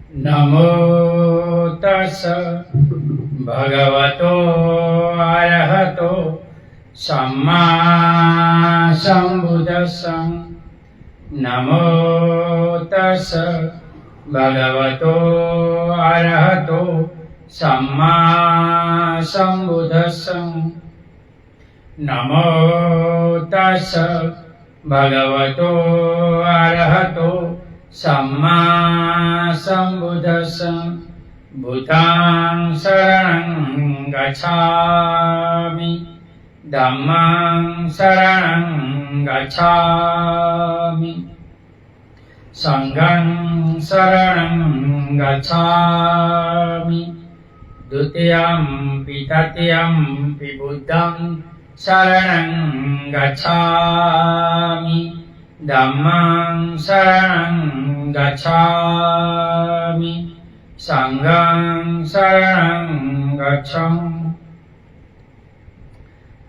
नमो तस् भगवतो अरहतो सम्मा सम्बुद्धस्स। नमो तस् भगवतो अरहतो सम्मा सम्बुद्धस्स। नमो तस् भगवतो अरहतो सम्मा सम्बुद्धस्स। भूतां शरणं गच्छामि, धम्मां शरणं गच्छामि, संघं शरणं गच्छामि, द्वितीयंपि तृतीयंपि बुद्धं शरणं गच्छामि, धम्मां शरणं गच्छामि, संघं शरणं गच्छामि।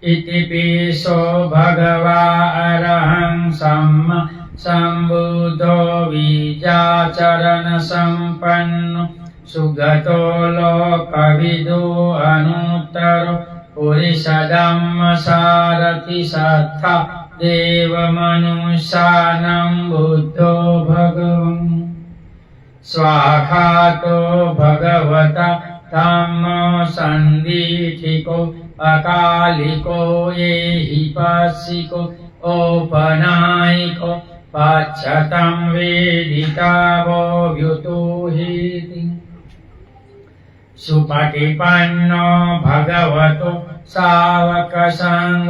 इतिपिसो भगवा अरहं सम्मा सम्बुद्धो विद्याचरण संपन्नो सुगतो लोकविदो अनुत्तरो पुरुषधम्म सारथि सत्था देवमनुष्यानं बुद्धो भगवन्। स्वाखातो भगवता धम्मो सन्दिठिको अकालिको एहिपासिको औपनायिको पाच्छतं वेदितावो व्युतोहीति। सुपटिपन्नो भगवतो सावक संघ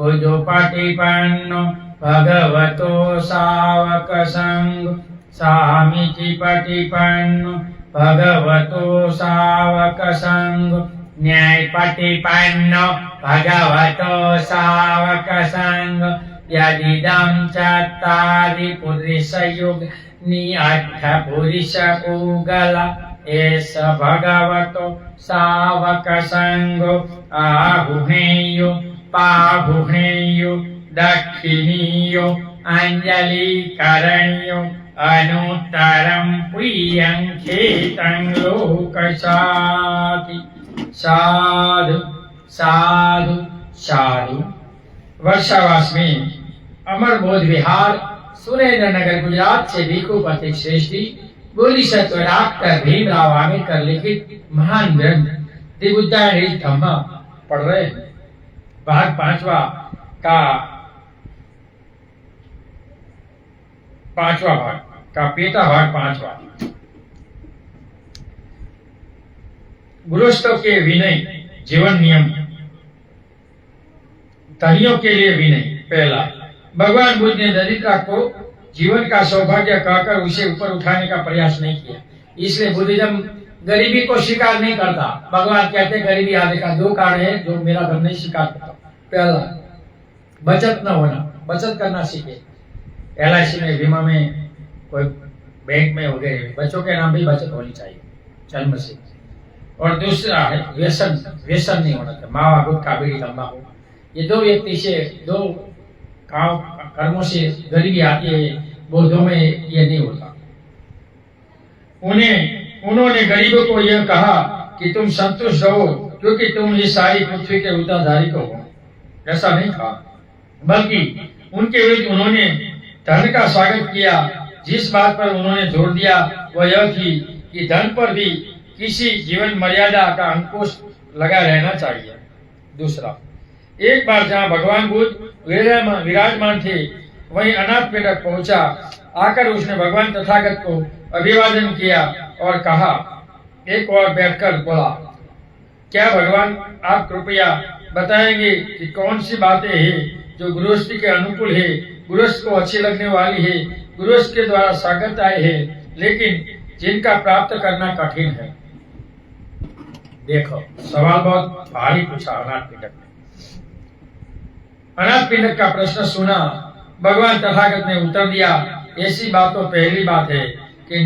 उजुपटिपन्नो भगवतो सावक संघ। सामीचि पटिपन्नो भगवतो सावक संघ। न्यायपटिपन्नो भगवतो सावक संघ। यदिदं चत्वारि पुरुषयुगानि अष्टपुरुषयुगल एष भगवतो सावक संघो। आहुहेयो पाहुहेयो दक्षिणीयो अंजलिकरणीयो अनुत्तरं प्रियं खेतं लोकशाति। साधु साधु साधु। वर्षावास में अमर बोध विहार सुरेंद्र नगर गुजरात से भिक्षुपति श्रेष्ठी बोधिसत्व डॉक्टर भीमराव आंबेडकर लिखित महान ग्रंथ दिग्विजय धम्मा पढ़ रहे हैं। भाग पांचवा भाग का पेटा भाग पांचवा। गृहस्थों के विनय जीवन नियम। धनियों के लिए विनय। पहला, भगवान बुद्ध ने दरिद्रता को जीवन का सौभाग्य कहकर उसे ऊपर उठाने का प्रयास नहीं किया। इसलिए बुद्धिज्म गरीबी को स्वीकार नहीं करता। भगवान कहते गरीबी आने का दो कारण है जो मेरा धर्म नहीं स्वीकार करता। पहला, बचत न होना, बचत करना सीखे। LIC में, बीमा में, कोई बैंक में वगैरह बच्चों के नाम भी बचत होनी चाहिए जन्म से। और दूसरा है व्यसन। व्यसन नहीं होना चाहिए। मावा गुटखा बीड़ी तंबाकू, ये दो व्यक्ति से, दो कर्मों से गरीबी आती है। बौद्धों में ये नहीं होता। उन्होंने गरीबों को यह कहा कि तुम संतुष्ट रहो क्योंकि तुम इस सारी पृथ्वी के उत्तराधारी को हो। ऐसा नहीं कहा, बल्कि उनके विरुद्ध उन्होंने धन का स्वागत किया। जिस बात पर उन्होंने जोर दिया वह यह थी कि धन पर भी किसी जीवन मर्यादा का अंकुश लगा रहना चाहिए। दूसरा, एक बार जहाँ भगवान बुद्ध विराजमान थे वहीं अनाथ पिंडक पहुंचा। आकर उसने भगवान तथागत को अभिवादन किया और कहा, एक और बैठकर बोला, क्या भगवान आप कृपया बताएंगे कि कौन सी बातें हैं जो गृहस्थी के अनुकूल है, गृहस्थ को अच्छी लगने वाली है, गृहस्थ के द्वारा स्वागत आए है, लेकिन जिनका प्राप्त करना कठिन है। देखो, सवाल बहुत भारी पूछा अनाथ पिंडक ने। अनाथ पिंडक का प्रश्न सुना। भगवान तथागत ने उत्तर दिया, ऐसी बात तो पहली बात है कि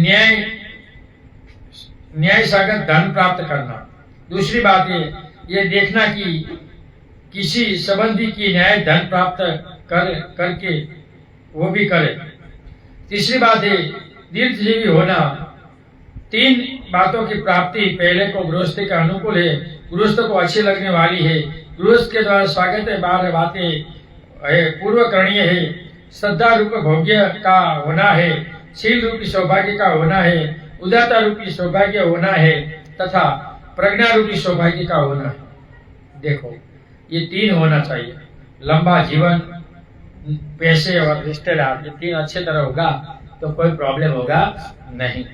न्याय सागत धन प्राप्त करना। दूसरी बात है ये देखना कि किसी संबंधी की न्याय धन प्राप्त करके वो भी करे। तीसरी बात है दीर्घजीवी होना। तीन बातों की प्राप्ति पहले को गृहस्थी के अनुकूल है, गृहस्थ को अच्छी लगने वाली है, गृहस्थ के द्वारा स्वागत है, बारह बातें है, पूर्व करणीय है, श्रद्धा रूप भोग्य का होना है, शील रूपी सौभाग्य का होना है, उदारता रूपी सौभाग्य होना है तथा प्रज्ञा रूपी सौभाग्य का होना है। देखो ये तीन होना चाहिए, लंबा जीवन, पैसे और रिश्तेदार, ये तीन अच्छे तरह होगा तो कोई प्रॉब्लम होगा नहीं।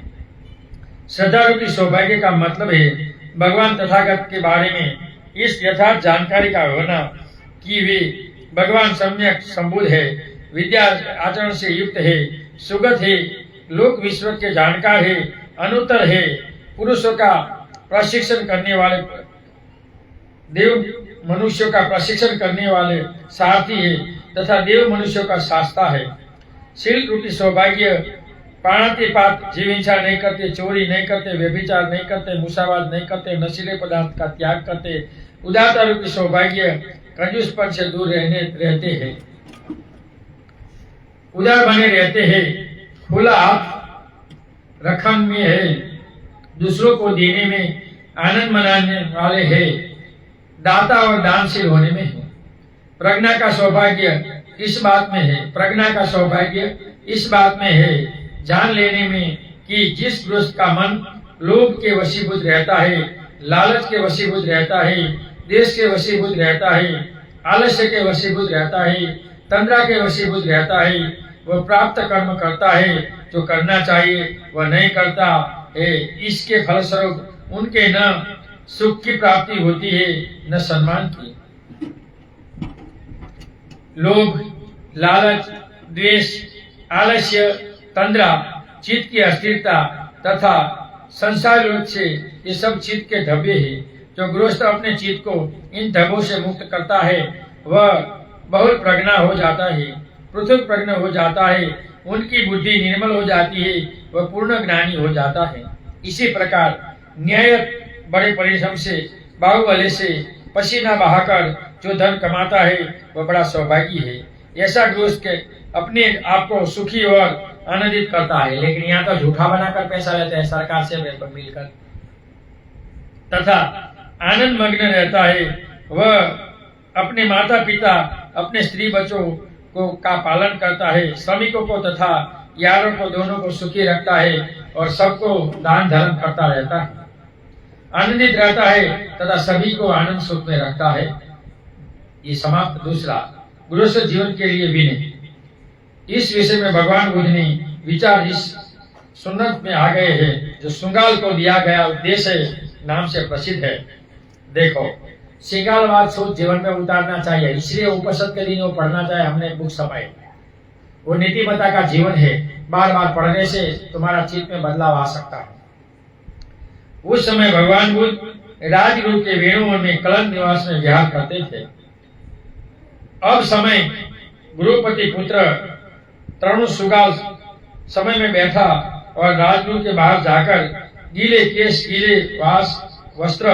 श्रद्धा रूपी सौभाग्य का मतलब है भगवान तथागत के बारे में इस यथार्थ जानकारी का होना कि वे भगवान सम्यक संबुद्ध है, विद्या आचरण से युक्त है, सुगत है, लोक विश्व के जानकार है, अनुत्तर है, पुरुषों का प्रशिक्षण करने वाले, देव मनुष्यों का प्रशिक्षण करने वाले सारथी है तथा देव मनुष्यों का शास्ता है। शील रूपी सौभाग्य प्राणातिपात, जीव हिंसा नहीं करते, चोरी नहीं करते, व्यभिचार नहीं करते, मुसावाद नहीं करते, नशीले पदार्थ का त्याग करते। उदारता रूपी सौभाग्य कंजूसपन से दूर रहते हैं, उदार बने रहते हैं, खुला हाथ रखन में है, दूसरों को देने में आनंद मनाने वाले हैं, दाता और दानशील होने में है। प्रज्ञा का सौभाग्य इस बात में है, प्रज्ञा का सौभाग्य इस बात में है, जान लेने में कि जिस गृहस्थ का मन लोभ के वशीभूत रहता है, लालच के वशीभूत रहता है, देश के वशीभूत रहता है, आलस्य के वशीभूत रहता है, तंद्रा के वशीभूत रहता है, वह प्राप्त कर्म करता है जो करना चाहिए वह नहीं करता है। इसके फलस्वरूप उनके न सुख की प्राप्ति होती है न सम्मान की। लोभ, लालच, द्वेष, आलस्य, तंद्रा, चित्त की अस्थिरता तथा संसार लोक से ये सब चित्त के धब्बे हैं। जो गृहस्थ अपने चित्त को इन धब्बों से मुक्त करता है वह बहुत प्रज्ञा हो जाता है, पृथक प्रज्ञ हो जाता है, उनकी बुद्धि निर्मल हो जाती है, वह पूर्ण ज्ञानी हो जाता है। इसी प्रकार न्याय बड़े परिश्रम से, बाहुबल से पसीना बहाकर जो धन कमाता है वह बड़ा सौभागी है। ऐसा गृहस्थ के अपने आप को सुखी और आनंदित करता है, लेकिन यहाँ तो झूठा बनाकर पैसा लेते हैं सरकार से मिलकर, तथा आनंद मग्न रहता है। वह अपने माता पिता, अपने स्त्री बच्चों को का पालन करता है, श्रमिकों को तथा यारों को दोनों को सुखी रखता है और सबको दान धर्म करता रहता है, आनंदित रहता है तथा सभी को आनंद सुख में रखता है। ये समाप्त दूसरा गृहस्थ जीवन के लिए भी नहीं। इस विषय में भगवान बुद्ध ने विचार इस सुन्नत में आ गए हैं जो श्रृंगाल को दिया गया उद्देश्य नाम से प्रसिद्ध है। देखो श्रृंगालवाद सोच जीवन में उतारना चाहिए, इसलिए उपनिषद के दिन वो पढ़ना चाहिए। हमने बुक समय वो नीतिमत्ता का जीवन है, बार बार पढ़ने से तुम्हारा चित्त में बदलाव आ सकता है। उस समय भगवान बुद्ध राजगृह के वेणुओं में कलंक निवास में विहार करते थे। अब समय गुरुपति पुत्र तरुण सुगाल समय में बैठा और राजगृह के बाहर जाकर गीले केश, गीले वस्त्र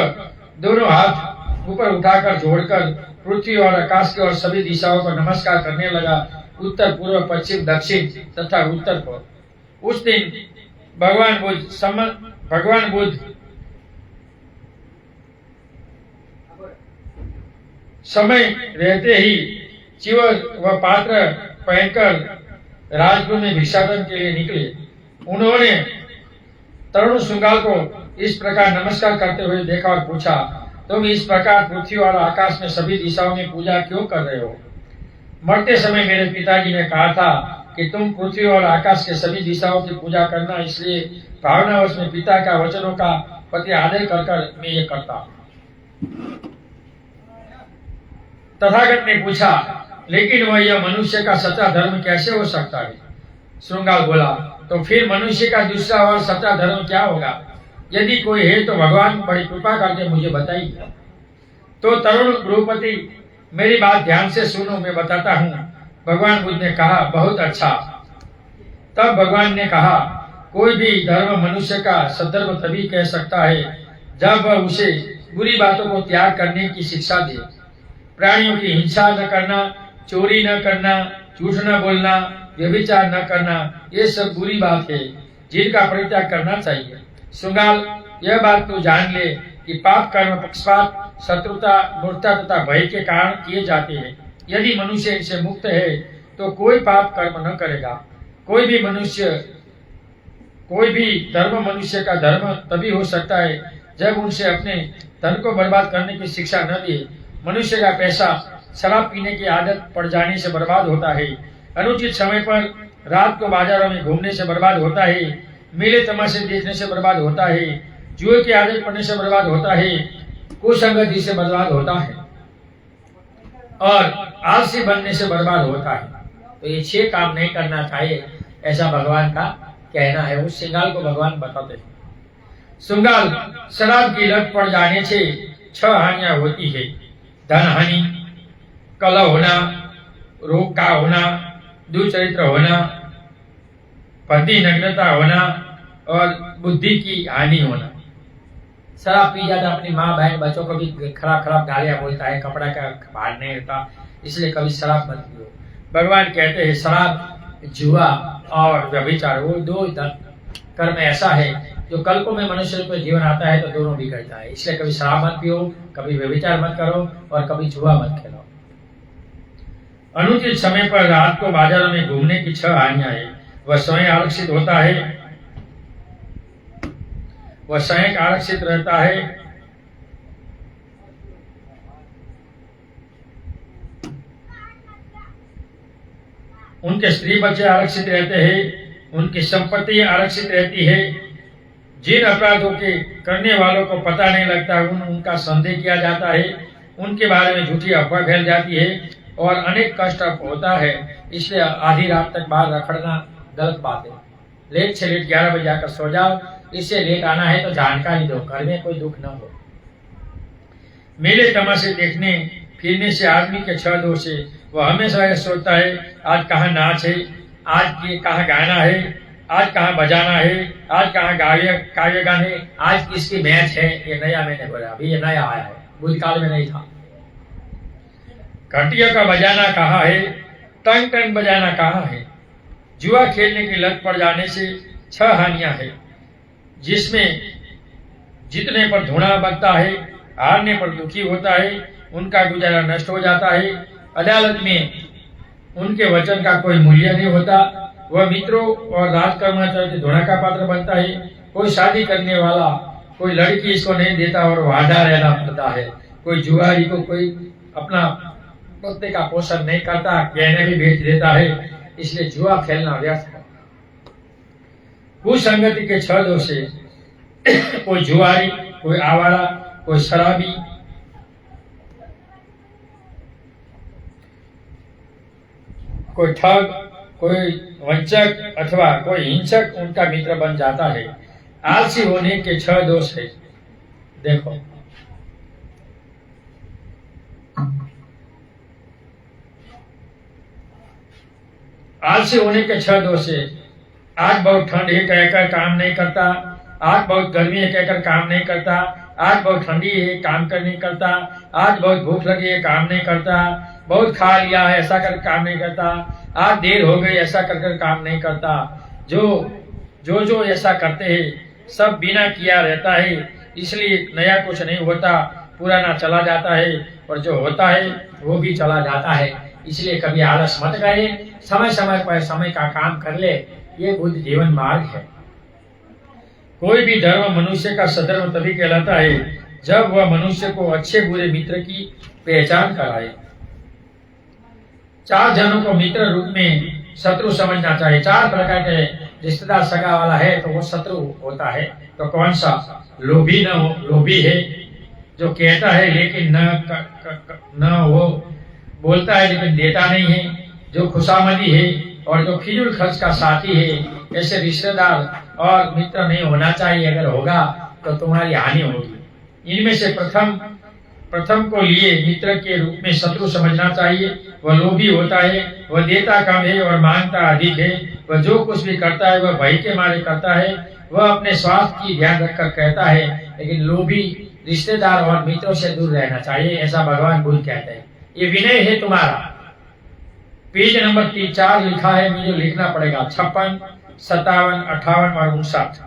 दोनों हाथ ऊपर उठाकर जोड़कर पृथ्वी और आकाश के और सभी दिशाओं को नमस्कार करने लगा, उत्तर, पूर्व, पश्चिम, दक्षिण तथा उत्तर को। उस दिन भगवान बुद्ध समय रहते ही चिवर व पात्र पहनकर राजगृह में भिक्षाटन के लिए निकले। उन्होंने तरुण श्रृंगाल को इस प्रकार नमस्कार करते हुए देखा और पूछा, तुम इस प्रकार पृथ्वी और आकाश में सभी दिशाओं में पूजा क्यों कर रहे हो? मरते समय मेरे पिताजी ने कहा था कि तुम पृथ्वी और आकाश के सभी दिशाओं की पूजा करना, इसलिए भावनावश में पिता का वचनों का प्रति आदर कर मैं ये करता हूँ। तथागत ने पूछा, लेकिन वह यह मनुष्य का सच्चा धर्म कैसे हो सकता है? श्रृंगाल बोला, तो फिर मनुष्य का दूसरा और सच्चा धर्म क्या होगा? यदि कोई है तो भगवान बड़ी कृपा करके मुझे बताइए। तो तरुण गृहपति, मेरी बात ध्यान से सुनो, मैं बताता हूँ। भगवान बुद्ध ने कहा, बहुत अच्छा। तब भगवान ने कहा, कोई भी धर्म मनुष्य का सद्धर्म तभी कह सकता है जब वह उसे बुरी बातों को त्याग करने की शिक्षा दे। प्राणियों की हिंसा न करना, चोरी न करना, झूठ न बोलना, व्यभिचार न करना, ये सब बुरी बात है जिनका परित्याग करना चाहिए। शुंगाल, यह बात तू जान ले कि पाप कर्म पक्षपात, शत्रुता, मूर्खता तथा भय के कारण किए जाते हैं। यदि मनुष्य इनसे मुक्त है तो कोई पाप कर्म न करेगा। कोई भी धर्म मनुष्य का धर्म तभी हो सकता है जब उनसे अपने धन को बर्बाद करने की शिक्षा न दे। मनुष्य का पैसा शराब पीने की आदत पड़ जाने से बर्बाद होता है, अनुचित समय पर रात को बाजारों में घूमने से बर्बाद होता है, मेले तमाशे देखने से बर्बाद होता है, जुए की आदत पड़ने से बर्बाद होता है, कुसंगति से बर्बाद होता है और आलसी बनने से बर्बाद होता है। तो ये 6 काम नहीं करना चाहिए, ऐसा भगवान का कहना है। उस श्रृंगाल को भगवान बताते हैं। श्रृंगाल, शराब की लत पड़ जाने से 6 हानियां होती है। धन हानि, कलह होना, रोग का होना, दुचरित्र होना, पति नग्नता होना और बुद्धि की हानि होना। शराब पी जाता अपनी माँ बहन बच्चों को भी खराब खराब गालियां बोलता है, कपड़ा का भार नहीं रहता, इसलिए कभी शराब मत पियो। भगवान कहते हैं शराब, जुआ और व्यभिचार वो 2 कर्म ऐसा है जो कल्पों में मनुष्य को जीवन आता है तो दोनों बिगड़ता है। इसलिए कभी शराब मत पियो, कभी व्यभिचार मत करो और कभी जुआ मत खेलो। अनुचित समय पर रात को बाजारों में घूमने की 6 हानियां है। वह स्वयं आरक्षित होता है, वह स्वयं आरक्षित रहता है, उनके स्त्री बच्चे आरक्षित रहते हैं, उनकी संपत्ति आरक्षित रहती है। जिन अपराधों के करने वालों को पता नहीं लगता उनका संदेह किया जाता है, उनके बारे में झूठी अफवाह फैल जाती है और अनेक कष्ट होता है। इसलिए आधी रात तक बाहर रखड़ना गलत बात है। लेट से लेट 11 बजे आकर सो जाओ। इससे लेट आना है तो जानकारी दो, घर में कोई दुख न हो। मेले तमाशे देखने फिरने से आदमी के 6 दोष है। वह हमेशा यह सोचता है आज कहाँ नाच है, आज ये कहाँ गाना है, आज कहाँ बजाना है, आज कहाँ काव्यगान है, आज किसकी मैच है। ये नया मैंने बोला, अभी ये नया आया है, भूतकाल में नहीं था। घंटियों का बजाना कहाँ है, टंग टंग बजाना कहाँ है। जुआ खेलने की लत पड़ जाने से 6 हानियां है, जिसमें जीतने पर धुआं बनता है, हारने पर दुखी होता है, उनका गुजारा नष्ट हो जाता है, अदालत में उनके वचन का कोई मूल्य नहीं होता, वह मित्रों और राजकर्मचारी के धुआं का पात्र बनता है। कोई शादी करने वाला कोई लड़की इसको नहीं देता और वादा रहना पड़ता है। कोई जुआरी को कोई अपना पत्ते का पोषण नहीं करता, गहने भी बेच देता है। इसलिए जुआ खेलना व्यर्थ है। कुसंगति के 6 दोष है। कोई जुआरी, कोई आवारा, कोई शराबी, कोई ठग, कोई वंचक अथवा कोई हिंसक उनका मित्र बन जाता है। आलसी होने के 6 दोष है। देखो, आलसी होने के 6 दोष है। आज बहुत ठंड है कहकर काम नहीं करता, आज बहुत गर्मी है कहकर काम नहीं करता, आज बहुत ठंडी है काम कर नहीं करता, आज बहुत भूख लगी है काम नहीं करता, बहुत खा लिया है ऐसा कर काम नहीं करता, आज देर हो गई ऐसा कर काम नहीं करता। जो ऐसा करते हैं सब बिना किया रहता है, इसलिए नया कुछ नहीं होता, पुराना चला जाता है और जो होता है वो भी चला जाता है। इसलिए कभी आलस मत करे, समय समय पर समय का काम कर ले, ये बुद्ध जीवन मार्ग है। कोई भी धर्म मनुष्य का सधर्म तभी कहलाता है जब वह मनुष्य को अच्छे बुरे मित्र की पहचान कराए। 4 जनों को मित्र रूप में शत्रु समझना चाहिए। 4 प्रकार के रिश्तेदार सगा वाला है तो वो शत्रु होता है। तो कौन सा? लोभी है, जो कहता है लेकिन न वो बोलता है लेकिन देता नहीं है, जो खुशामदी है और जो फिजूल खर्च का साथी है। ऐसे रिश्तेदार और मित्र नहीं होना चाहिए। अगर होगा तो तुम्हारी हानि होगी। इनमें से प्रथम को लिए मित्र के रूप में शत्रु समझना चाहिए। वह लोभी होता है, वह देता कम है और मांगता अधिक है। वह जो कुछ भी करता है वह भय के मारे करता है। वह अपने स्वास्थ्य की ध्यान रखकर कहता है, लेकिन लोभी रिश्तेदार और मित्रों से दूर रहना चाहिए, ऐसा भगवान बुद्ध कहते हैं। ये विनय है तुम्हारा। पेज नंबर 4 लिखा है, मुझे लिखना पड़ेगा 56, 57, 58 और 59।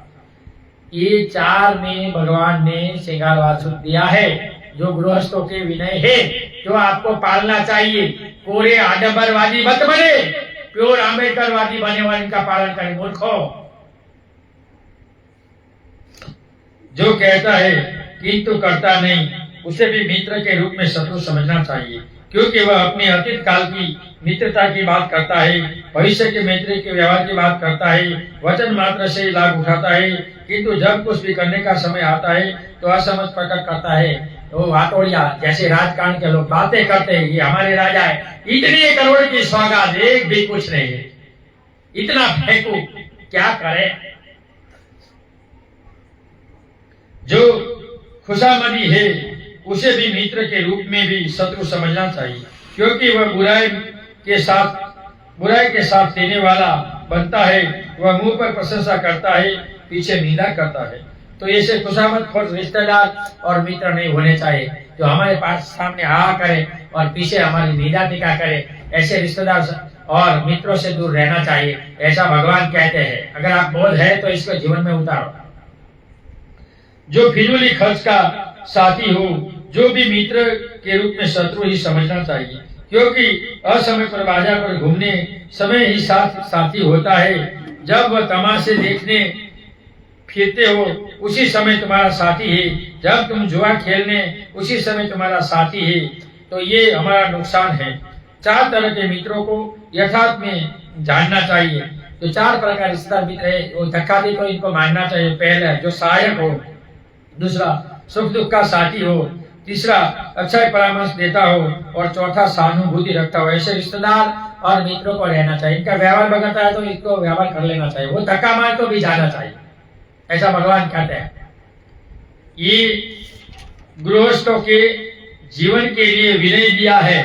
ये चार में भगवान ने श्रृंगारवाद सूत्र दिया है, जो गृहस्थों के विनय है, जो आपको पालना चाहिए। कोरे आडंबरवादी मत बने, प्योर आंबेडकरवादी बने वाले इनका पालन करें। मूर्खों, जो कहता है किंतु करता नहीं, उसे भी मित्र के रूप में शत्रु समझना चाहिए, क्योंकि वह अपनी अतीत काल की मित्रता की बात करता है, भविष्य के मैत्री के व्यवहार की बात करता है, वचन मात्र से लाभ उठाता है, किंतु जब कुछ भी करने का समय आता है तो असमझ प्रकट करता है। वो वातोड़िया जैसे राजकारण के लोग बातें करते हैं, ये हमारे राजा है, इतनी करोड़ की सौगात, एक भी कुछ नहीं है, इतना फेंकू, क्या करे। जो खुशामदी है उसे भी मित्र के रूप में भी शत्रु समझना चाहिए, क्योंकि वह बुराई के साथ देने वाला बनता है। वह मुंह पर प्रशंसा करता है, पीछे निंदा करता है। तो ऐसे खुशामद खोर रिश्तेदार और मित्र नहीं होने चाहिए, जो हमारे पास सामने आ करे और पीछे हमारी निंदा टीका करे। ऐसे रिश्तेदार और मित्रों से दूर रहना चाहिए, ऐसा भगवान कहते हैं। अगर आप बोध है तो इसको जीवन में उतारो। जो फिजूली खर्च का साथी हो, जो भी मित्र के रूप में शत्रु ही समझना चाहिए, क्योंकि असमय पर बाजार पर घूमने समय ही साथी होता है। जब वह तमाशे देखने फिरते हो उसी समय तुम्हारा साथी है, जब तुम जुआ खेलने उसी समय तुम्हारा साथी है। तो ये हमारा नुकसान है। चार तरह के मित्रों को यथार्थ में जानना चाहिए। जो चार प्रकार रिश्तेदार मित्र है, वो धक्का दे तो इनको मानना चाहिए। पहला जो सहायक हो, दूसरा सुख दुख का साथी हो, तीसरा अच्छा परामर्श देता हो, और चौथा सहानुभूति रखता हो। ऐसे रिश्तेदार और मित्रों को रहना चाहिए। इनका व्यवहार बगड़ता है तो इसको व्यवहार कर लेना चाहिए, वो धक्का मार तो भी जाना चाहिए, ऐसा भगवान कहते हैं। ये गृहस्थों के जीवन के लिए विनय दिया है।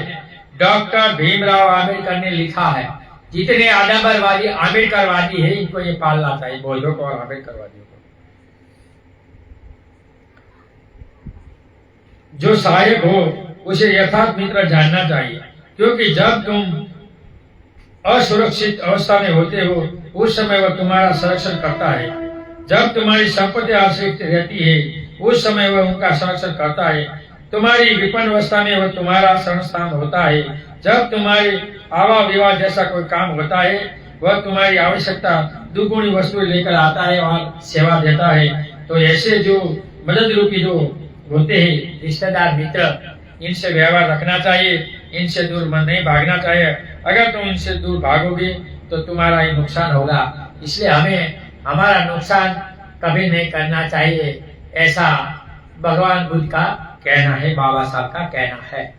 डॉक्टर भीमराव आम्बेडकर ने लिखा है, जितने आडंबरवादी आम्बेडकरवादी है इनको ये पालना चाहिए, बौद्धों को और आम्बेडकरवादियों को। जो सहायक हो उसे यथार्थ मित्र जानना चाहिए, क्योंकि जब तुम असुरक्षित अवस्था में होते हो उस समय वह तुम्हारा संरक्षण करता है। जब तुम्हारी संपत्ति आश्रित रहती है उस समय वह उनका संरक्षण करता है। तुम्हारी विपन्न अवस्था में वह तुम्हारा संस्थान होता है। जब तुम्हारे आवा विवाह जैसा कोई काम होता है वह तुम्हारी आवश्यकता दुगुनी वस्तु लेकर आता है और सेवा देता है। तो ऐसे जो मदद रूपी जो होते हैं रिश्तेदार मित्र, इनसे व्यवहार रखना चाहिए, इनसे दूर मन नहीं भागना चाहिए। अगर तुम इनसे दूर भागोगे तो तुम्हारा ही नुकसान होगा। इसलिए हमें हमारा नुकसान कभी नहीं करना चाहिए, ऐसा भगवान बुद्ध का कहना है, बाबा साहब का कहना है।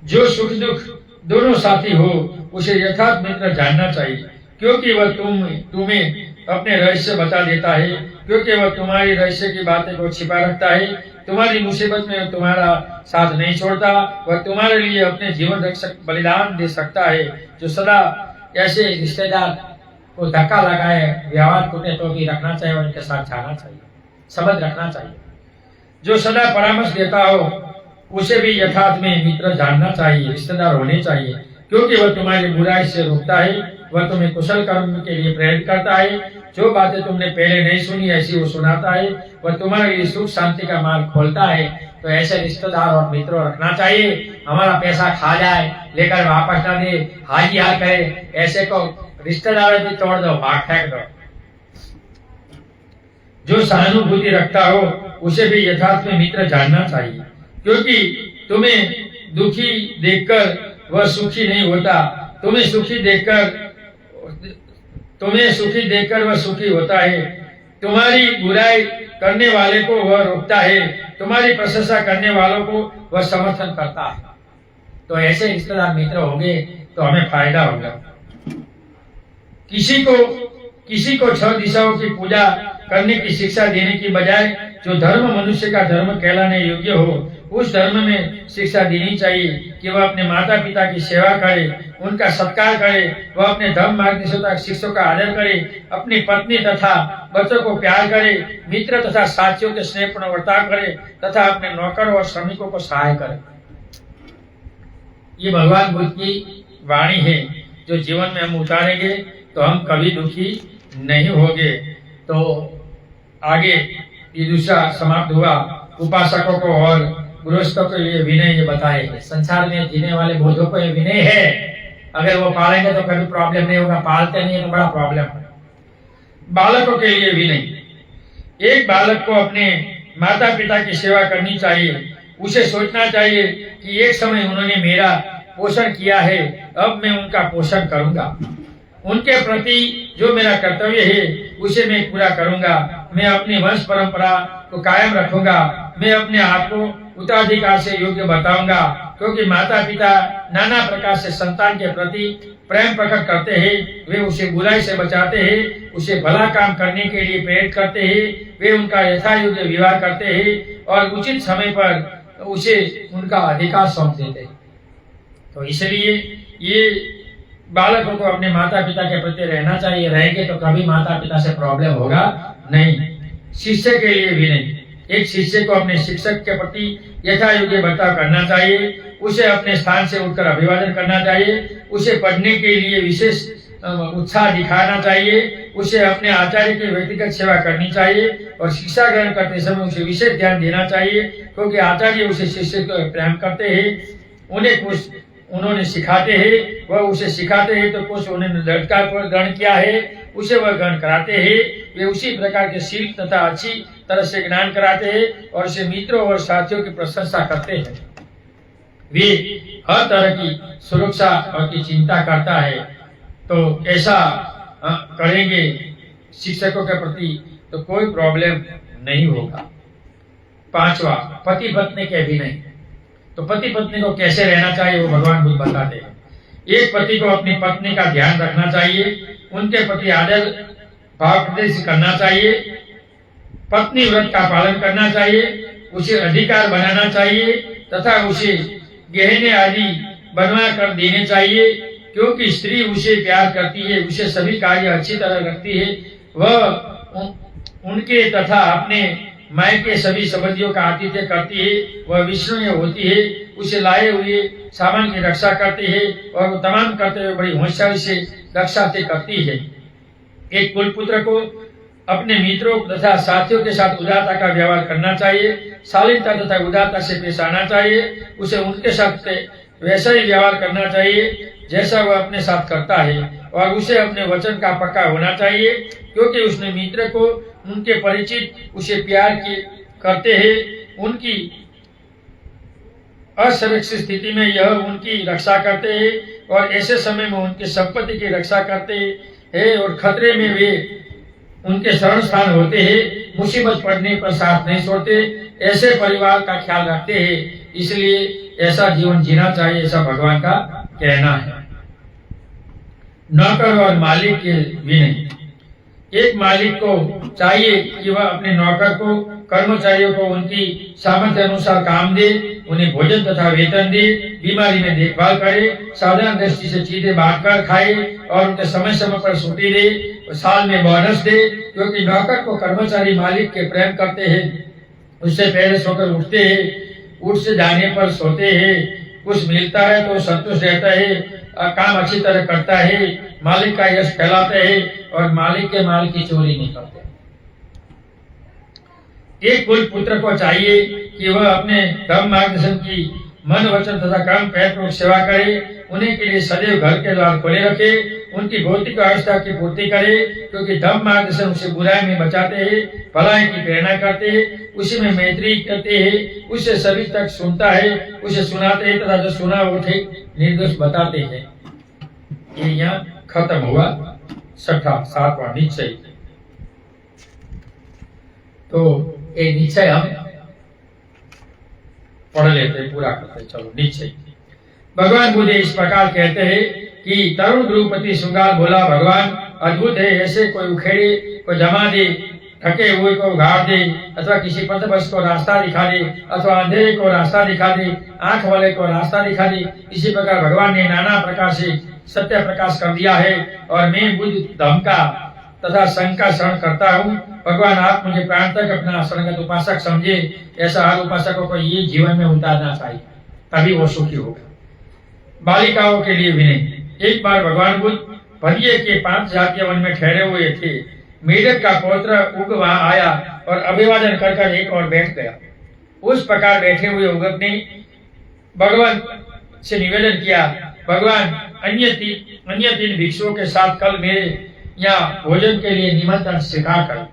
जो सुख दुख दोनों साथी हो उसे यथार्थ मित्र जानना चाहिए, क्योंकि वह तुम्हें अपने रहस्य बता देता है, क्योंकि वह तुम्हारी रहस्य की बातें को छिपा रखता है। तुम्हारी मुसीबत में तुम्हारा साथ नहीं छोड़ता, वह तुम्हारे लिए अपने जीवन रक्षक बलिदान दे सकता है। जो सदा ऐसे रिश्तेदार को धक्का लगाए, व्यवहार टूटे तो भी रखना चाहिए और उनके साथ जाना चाहिए, संबंध रखना चाहिए। जो सदा परामर्श देता हो उसे भी यथार्थ में मित्र जानना चाहिए, रिश्तेदार होने चाहिए, क्योंकि वह तुम्हारी बुराई से रोकता है, वह तुम्हें कुशल कर्म के लिए प्रेरित करता है। जो बातें तुमने पहले नहीं सुनी ऐसी वो सुनाता है, वह तुम्हारे लिए सुख शांति का मार्ग खोलता है। तो ऐसे रिश्तेदार और मित्रों रखना चाहिए। हमारा पैसा खा जाए लेकर वापस न दे, हाजी हाल करे, ऐसे को रिश्तेदार भी तोड़ दो, भाग फेंक दो। जो सहानुभूति रखता हो उसे भी यथार्थ में मित्र जानना चाहिए, क्योंकि तुम्हें दुखी देखकर वह सुखी नहीं होता, तुम्हें सुखी देखकर वह सुखी होता है। तुम्हारी बुराई करने वाले को वह रोकता है, तुम्हारी प्रशंसा करने वालों को वह समर्थन करता है। तो ऐसे रिश्तेदार मित्र होंगे तो हमें फायदा होगा। किसी को 6 दिशाओं की पूजा करने की शिक्षा देने की बजाय जो धर्म मनुष्य का धर्म कहलाने योग्य हो उस धर्म में शिक्षा देनी चाहिए कि वह अपने माता पिता की सेवा करे, उनका सत्कार करे, वह अपने धर्म मार्गदर्शक शिक्षकों का आदर करे, अपनी पत्नी तथा बच्चों को प्यार करे, मित्र तथा साथियों के स्नेहपूर्ण वर्ताव करे तथा अपने नौकर और श्रमिकों को सहाय करे। ये भगवान बुद्ध की वाणी है, जो जीवन में हम उतारेंगे तो हम कभी दुखी नहीं होंगे। तो आगे ये दूसरा समाप्त हुआ। उपासकों को और गृहस्थों के लिए विनय ये बताए हैं। संसार में जीने वाले बोधों को ये विनय है, अगर वो पालेंगे तो कभी प्रॉब्लम नहीं होगा, पालते नहीं है तो बड़ा प्रॉब्लम है। बालकों के लिए विनय। एक बालक को अपने माता पिता की सेवा करनी चाहिए। उसे सोचना चाहिए कि एक समय उन्होंने मेरा पोषण किया है, अब मैं उनका पोषण करूंगा। उनके प्रति जो मेरा कर्तव्य है उसे मैं पूरा करूंगा। मैं अपनी वंश परंपरा को कायम रखूंगा। मैं अपने आप को उत्तराधिकार से योग्य बताऊंगा, क्योंकि माता पिता नाना प्रकार से संतान के प्रति प्रेम प्रकट करते हैं। वे उसे बुराई से बचाते हैं, उसे भला काम करने के लिए प्रेरित करते हैं। वे उनका यथा योग्य विवाह करते हैं और उचित समय पर उसे उनका अधिकार सौंप देते हैं। तो इसलिए ये बालकों को अपने माता पिता के प्रति रहना चाहिए। रहेंगे तो कभी माता पिता से प्रॉब्लम होगा नहीं। शिष्य के लिए भी नहीं। एक शिष्य को अपने शिक्षक के प्रति यथा योग्य बर्ताव करना चाहिए। उसे अपने स्थान से उठकर अभिवादन करना चाहिए। उसे पढ़ने के लिए विशेष उत्साह दिखाना चाहिए। उसे अपने आचार्य की व्यक्तिगत सेवा करनी चाहिए और शिक्षा ग्रहण करते समय उसे विशेष ध्यान देना चाहिए, क्योंकि आचार्य उसे शिष्य को प्रेम करते हैं। उन्हें कुछ उन्होंने सिखाते हैं, वह उसे सिखाते हैं, तो कुछ उन्होंने दृढ़ता पर ग्रहण किया है उसे वह ग्रहण कराते हैं। वे उसी प्रकार के शील तथा अच्छी तरह से ज्ञान कराते हैं और उसे मित्रों और साथियों की प्रशंसा करते हैं। वे हर तरह की सुरक्षा और की चिंता करता है। तो ऐसा करेंगे शिक्षकों के प्रति तो कोई प्रॉब्लम नहीं होगा। पांचवा, पति पत्नी के भी नहीं। तो पति पत्नी को कैसे रहना चाहिए वो भगवान बुद्ध बताते हैं। एक पति को अपनी पत्नी का ध्यान रखना चाहिए, उनके प्रति आदर भाव प्रदर्शित करना चाहिए, पत्नी व्रत का पालन करना चाहिए, उसे अधिकार बनाना चाहिए तथा उसे गहने आदि बनवा कर देने चाहिए, क्योंकि स्त्री उसे प्यार करती है, उसे सभी कार्य अच्छी तरह रखती है। वह उनके तथा अपने माय के सभी संबंधियों का आतिथ्य करती है। वह विष्णु होती है, उसे लाए हुए सामान की रक्षा करती है और तमाम करते हुए बड़ी होशियारी से रक्षा करती है। एक कुल पुत्र को अपने मित्रों तथा साथियों के साथ उदारता का व्यवहार करना चाहिए, शालीनता तथा उदारता से पेश आना चाहिए। उसे उनके साथ वैसा ही व्यवहार करना चाहिए जैसा वह अपने साथ करता है, और उसे अपने वचन का पक्का होना चाहिए, क्योंकि उसने मित्र को उनके परिचित उसे प्यार करते हैं। उनकी असुरक्षित स्थिति में यह उनकी रक्षा करते हैं और ऐसे समय में उनकी संपत्ति की रक्षा करते हैं और खतरे में वे उनके शरण स्थान होते हैं। मुसीबत पड़ने पर साथ नहीं छोड़ते, ऐसे परिवार का ख्याल रखते हैं। इसलिए ऐसा जीवन जीना चाहिए, ऐसा भगवान का कहना है। नौकर और मालिक के भी नहीं। एक मालिक को चाहिए कि वह अपने नौकर को, कर्मचारियों को उनकी सामर्थ्य अनुसार काम दे, उन्हें भोजन तथा वेतन दे, बीमारी में देखभाल करे, साधारण दृष्टि से चीजें बांटकर खाए और उनके समय समय पर छुट्टी दे, साल में बोनस दे, क्योंकि नौकर को कर्मचारी मालिक के प्रेम करते हैं। उससे पहले सोकर उठते हैं, उठ से जाने पर सोते हैं, कुछ मिलता है तो संतुष्ट रहता है, काम अच्छी तरह करता है, मालिक का यश फैलाते हैं और मालिक के माल की चोरी नहीं करते। एक कुल पुत्र को चाहिए कि वह अपने धर्म मार्गदर्शन की मन वचन तथा कर्म पूर्वक सेवा करे, उन्हीं के लिए सदैव घर के द्वार खोले रखे, उनकी भौतिक आवश्यकता की पूर्ति करे, क्योंकि धर्म मार्गदर्शन उसे बुराई में बचाते हैं, भलाई की प्रेरणा करते हैं, उसी में मैत्री करते हैं, उसे सभी तक सुनता है, उसे सुनाते हैं तथा जो सुना वो ठीक निर्दोष बताते हैं। ये यहाँ खत्म हुआ छठा सातवां निश्चय। तो ये निश्चय हम पढ़ लेते, पूरा करते। चलो निश्चय। भगवान बुद्ध इस प्रकार कहते हैं कि तरुण गुरुपति श्रृंगार बोला, भगवान अद्भुत है, ऐसे कोई उखेड़े को जमा दे, थके हुए को उघाड़ दे, अथवा किसी पथभ्रष्ट को रास्ता दिखा दे, अथवा अंधेरे को रास्ता दिखा दे, आंख वाले को रास्ता दिखा दे। इसी प्रकार भगवान ने नाना प्रकार से सत्य प्रकाश कर दिया है और मैं बुद्ध धम्म का तथा संघ का शरण करता हूँ। भगवान आप मुझे प्राण तक अपना शरणगत उपासक समझे, ऐसा हर उपासकों को ये जीवन में उतारना चाहिए, तभी वो सुखी होगा। बालिकाओं के लिए भी नहीं। एक बार भगवान बुद्ध भरिये के 5 जातीय वन में ठहरे हुए थे। मेढक का पौत्र उग वहां आया और अभिवादन कर कर एक और बैठ गया। उस प्रकार बैठे हुए उगक ने भगवान से निवेदन किया, भगवान अन्य तीन भिक्षुओं के साथ कल मेरे यहाँ भोजन के लिए निमंत्रण स्वीकार कर।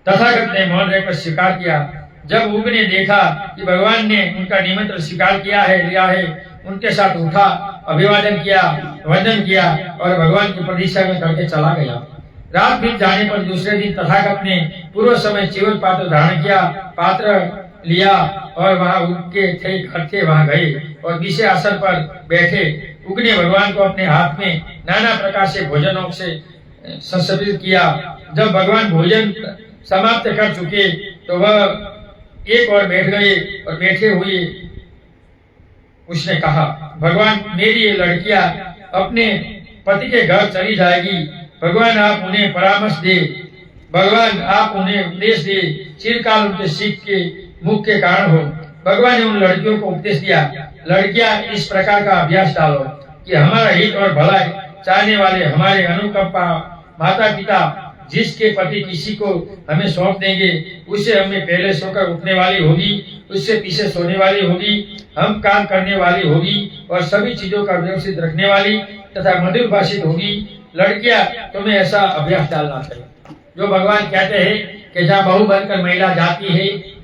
तथागत ने मौन रहकर स्वीकार किया। जब उग ने देखा कि भगवान ने उनका निमंत्रण स्वीकार किया है, लिया है, उनके साथ उठा, अभिवादन किया, वंदन किया और भगवान की प्रतीक्षा में करके चला गया। रात बीत जाने पर दूसरे दिन तथागत ने पूर्व समय चिवल पात्र धारण किया, पात्र लिया और वहां उनके थे वहां गए और विषय आसन पर बैठे। उग ने भगवान को अपने हाथ में नाना प्रकार से भोजनों से संस्कृत किया। जब भगवान भोजन समाप्त कर चुके तो वह एक और बैठ गए और बैठे हुए उसने कहा, भगवान मेरी ये लड़कियां अपने पति के घर चली जाएगी, भगवान आप उन्हें परामर्श दे, भगवान आप उन्हें उपदेश दे, चिरकाल उनके सीख के मुख के कारण हो। भगवान ने उन लड़कियों को उपदेश दिया, लड़कियां इस प्रकार का अभ्यास डालो कि हमारा हित और भलाई चाहने वाले हमारे अनुकंपा माता पिता जिसके पति किसी को हमें सौंप देंगे, उससे हमें पहले सोकर उठने वाली होगी, उससे पीछे सोने वाली होगी, हम काम करने वाली होगी और सभी चीजों का व्यवस्थित रखने वाली तथा मधुर भाषित होगी। लड़कियां तुम्हें ऐसा अभ्यास डालना चाहिए। जो भगवान कहते हैं कि जहाँ बहू बनकर महिला जाती है,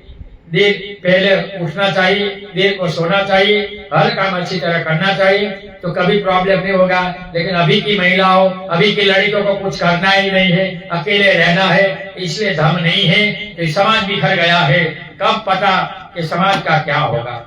देर पहले उठना चाहिए, देर को सोना चाहिए, हर काम अच्छी तरह करना चाहिए, तो कभी प्रॉब्लम नहीं होगा। लेकिन अभी की महिलाओं, अभी की लड़कियों को कुछ करना ही नहीं है, अकेले रहना है, इसलिए धर्म नहीं है, तो समाज बिखर गया है। कब पता कि समाज का क्या होगा।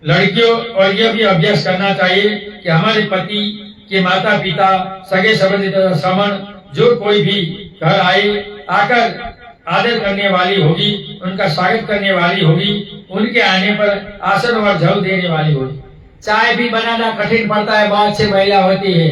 लड़कियों और यह भी अभ्यास करना चाहिए कि हमारे पति के माता पिता, सगे संबंधी तथा समण जो कोई भी घर आए, आकर आदर करने वाली होगी, उनका स्वागत करने वाली होगी, उनके आने पर आसन और जल देने वाली होगी। चाय भी बनाना कठिन पड़ता है, बहुत से महिला होती है।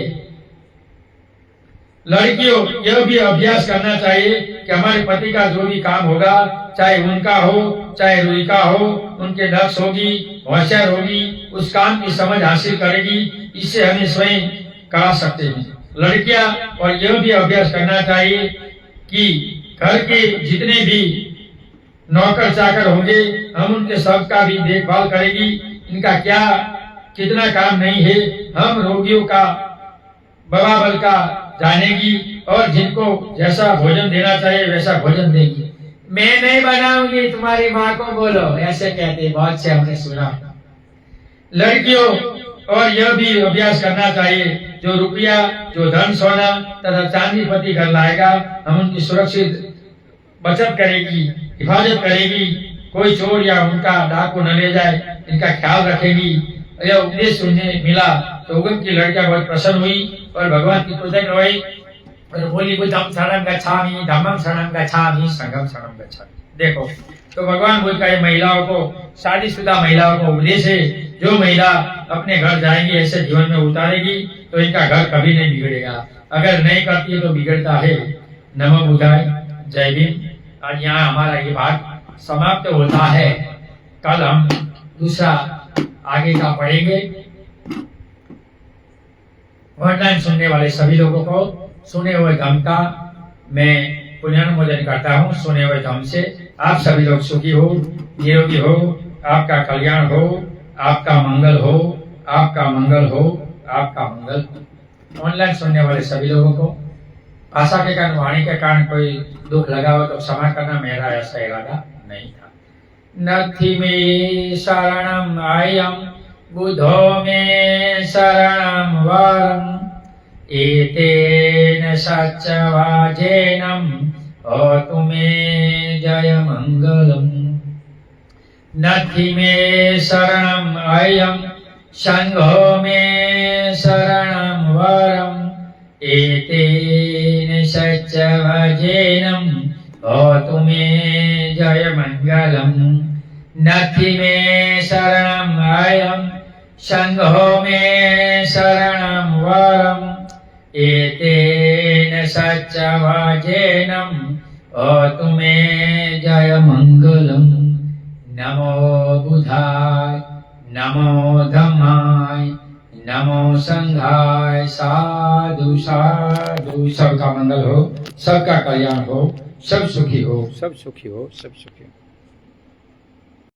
लड़कियों यह भी अभ्यास करना चाहिए कि हमारे पति का जो भी काम होगा, चाहे उनका हो चाहे रुई का हो, उनके दक्ष होगी, होशियार होगी, उस काम की समझ हासिल करेगी, इससे हमें स्वयं करा सकते हैं। लड़कियां और यह भी अभ्यास करना चाहिए कि घर के जितने भी नौकर चाकर होंगे, हम उनके सब का भी देखभाल करेगी, इनका क्या कितना काम नहीं है, हम रोगियों का बराबर का जानेगी और जिनको जैसा भोजन देना चाहिए वैसा भोजन देगी। मैं नहीं बनाऊंगी, तुम्हारी माँ को बोलो, ऐसे कहते बहुत से हमने सुना। लड़कियों और यह भी अभ्यास करना चाहिए, जो रुपया, जो धन सोना तथा चांदी पति घर लाएगा, हम उनकी सुरक्षित बचत करेगी, हिफाजत करेगी, कोई चोर या उनका डाकू न ले जाए, इनका ख्याल रखेगी। यह उपदेश सुनने मिला तो उगम की लड़कियां बहुत प्रसन्न हुई और भगवान की कृतज्ञ हुई और बोली, बुद्धं शरणं गच्छामि, धम्मं शरणं गच्छामि, संघं शरणं गच्छामि। देखो तो भगवान बुद्ध का ये महिलाओं को, शादीशुदा महिलाओं को उपदेश है, जो महिला अपने घर जाएंगी, ऐसे जीवन में उतारेगी तो इनका घर कभी नहीं बिगड़ेगा, अगर नहीं करती है तो बिगड़ता है। नमो बुद्धाय, जय भीम। आज यहाँ हमारा ये भाग समाप्त होता है। कल हम दूसरा आगे का पढ़ेंगे। ऑनलाइन सुनने वाले सभी लोगों को सुने हुए धम्म का मैं पुण्यानुमोदन करता हूँ। सुने हुए धम्म से आप सभी लोग सुखी हो, निरोगी हो, आपका कल्याण हो, आपका मंगल हो, आपका मंगल हो, आपका मंगल हो। ऑनलाइन सुनने वाले सभी लोगों को भाषा के कारण, वाणी के कारण कोई दुख लगा हो तो क्षमा करना, मेरा ऐसा इरादा नहीं था। नथि मे शरणम आयम, बुद्धो मे शरणम वरम, एतेन सच्चवाजेनम होतु मे जय मंगलम। नथि मे शरणम आयम, संघो मे शरणम वरम, एतेन सच्चवाजेनम होतु मे जय मंगलम। नथि मे शरणम आयम, संघो मे शरणम वरम, एतेन सच्चवाजेनम होतु मे जय मंगलम। नमो बुधाय, नमो धम्माय, नमो संघाय साधु साधु। सबका मंगल हो, सबका कल्याण हो, सब सुखी हो, सब सुखी हो, सब सुखी हो।